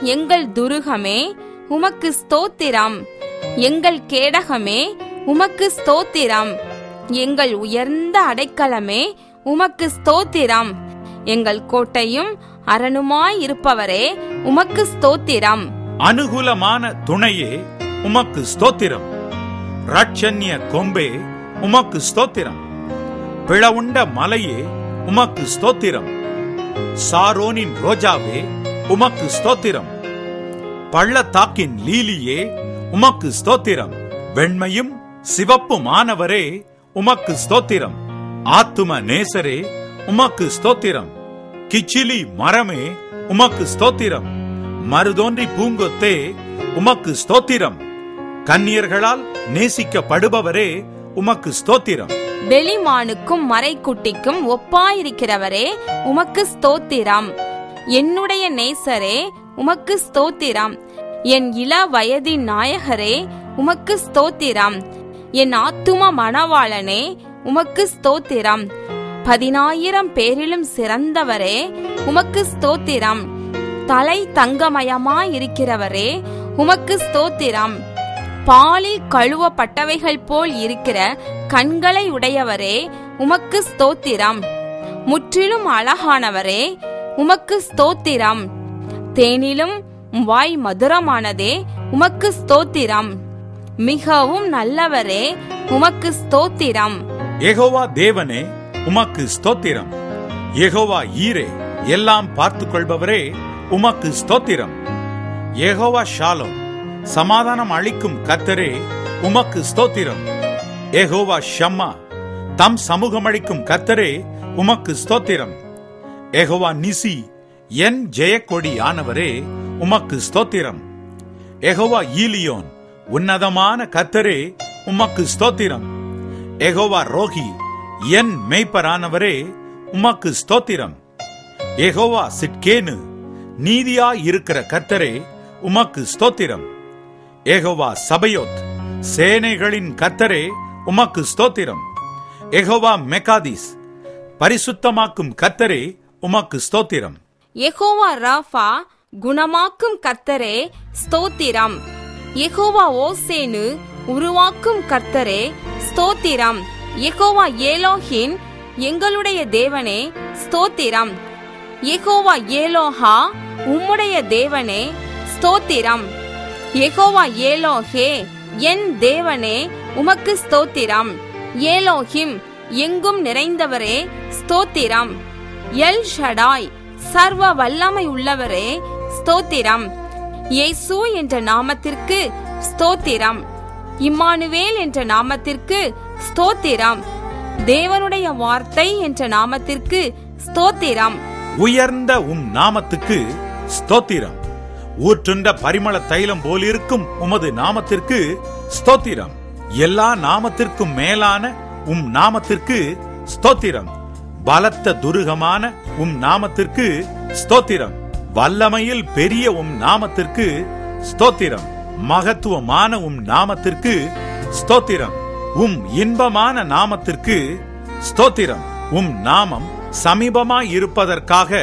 எங்கள் துருகமே உமக்கு ஸ்தோத்திரம். எங்கள் கேடகமே உமக்கு ஸ்தோத்திரம். எங்கள் உயர்ந்த அடைக்கலமே உமக்கு ஸ்தோத்திரம். எங்கள் கோட்டையும் அரணுமாயிருப்பவரே உமக்கு ஸ்தோத்திரம். அனுகூலமான துணையே உமக்கு ஸ்தோத்திரம். ரட்சண்ய கொம்பே உமக்கு ஸ்தோத்திரம். பிளவுண்ட மலையே உமக்கு ஸ்தோத்திரம். சாரோனின் ரோஜாவே உமக்கு ஸ்தோத்திரம். பள்ளத்தாக்கின் லீலியே உமக்கு ஸ்தோத்திரம். வெண்மையும் சிவப்புமானவரே உமக்கு ஸ்தோத்திரம். ஆத்தும நேசரே உமக்கு ஸ்தோத்திரம். கிச்சிலி மரமே உமக்கு ஸ்தோத்திரம். மருதோன்றி பூங்கொத்தே உமக்கு ஸ்தோத்திரம். கன்னியர்களால் நேசிக்கப்படுபவரே உமக்கு ஸ்தோத்திரம். வெளிமானுக்கும் மறைக்குட்டிக்கும் ஒப்பாயிருக்கிறவரே உமக்கு ஸ்தோத்திரம். என்னுடைய நேசரே உமக்கு ஸ்தோத்திரம். என் இள வயதின் நாயகரே உமக்கு ஸ்தோத்திரம். என் ஆத்தும மணவாளனே உமக்கு ஸ்தோத்திரம். 10,000 பேரிலும் சிறந்தவரே உமக்கு ஸ்தோத்திரம். தலை தங்கமயமாயிருக்கிறவரே உமக்கு ஸ்தோத்திரம். பாலில் கழுவப்பட்டவைகள் போல் இருக்கிற கண்களை உடையவரே உமக்கு ஸ்தோத்திரம். முற்றிலும் அழகானவரே உமக்கு ஸ்தோத்திரம். தேனிலும் வாய் மதுரமானதே உமக்கு ஸ்தோத்திரம். மிகவும் நல்லவரே உமக்கு ஸ்தோத்திரம். யெகோவா தேவனே உமக்கு ஸ்தோத்திரம். யெகோவா ஈரே எல்லாம் பார்த்துக் கொள்பவரே உமக்கு ஸ்தோத்திரம். யெகோவா ஷாலோம் சமாதானம் அளிக்கும் கர்த்தரே உமக்கு ஸ்தோத்திரம். யெகோவா ஷம்மா தம் சமூகமளிக்கும் கர்த்தரே உமக்கு ஸ்தோத்திரம். யெகோவா நிசி என் ஜெயக்கொடியானவரே உமக்கு ஸ்தோத்திரம். யெகோவா ஈலியோன் உன்னதமான கர்த்தரே உமக்கு ஸ்தோத்திரம். யெகோவா ரோகி என் மேய்ப்பரானவரே உமக்கு ஸ்தோத்திரம். யெகோவா சிட்கேனு நீதியாயிருக்கிற கர்த்தரே உமக்கு ஸ்தோத்திரம். யெகோவா சபையோத் சேனைகளின் கர்த்தரே உமக்கு ஸ்தோத்திரம். யெகோவா மெகாதிஸ் பரிசுத்தமாக்கும் கர்த்தரே உமக்கு ஸ்தோத்திரம். யெகோவா ராஃபா குணமாக்கும் கர்த்தரே ஸ்தோத்திரம். யெகோவா ஓசேனு உருவாக்கும் கர்த்தரே ஸ்தோத்திரம். யெகோவா ஏலோஹின் எங்களுடைய தேவனே ஸ்தோத்திரம். யெகோவா ஏலோஹா உம்முடைய தேவனே ஸ்தோத்திரம். யெகோவா ஏலோஹே என் தேவனே உமக்கு ஸ்தோத்திரம். ஏலோஹிம் எங்கும் நிறைந்தவரே ஸ்தோத்திரம். எல் ஷடாய் சர்வ வல்லமை உள்ளவரே ஸ்தோத்திரம். இயேசு என்ற நாமத்திற்கு ஸ்தோத்திரம். இம்மானுவேல் என்ற நாமத்திற்கு ஸ்தோத்திரம். தேவனுடைய வார்த்தை என்ற நாமத்திற்கு ஸ்தோத்திரம். உயர்ந்த உம் நாமத்துக்கு ஸ்தோத்திரம். ஊற்றுண்ட பரிமள தைலம் போலிருக்கும் உமது நாமத்திற்கு ஸ்தோத்திரம். எல்லா நாமத்திற்கும் மேலான உம் நாமத்திற்கு ஸ்தோத்திரம். பலத்த துருகமான உம் நாமத்திற்கு ஸ்தோத்திரம். வல்லமையில் பெரிய உம் நாமத்திற்கு ஸ்தோத்திரம். மகத்துவமான உம் நாமத்திற்கு ஸ்தோத்திரம். உம் இன்பமான நாமத்திற்கு ஸ்தோத்திரம். உம் நாமம் சமீபமாயிருப்பதற்காக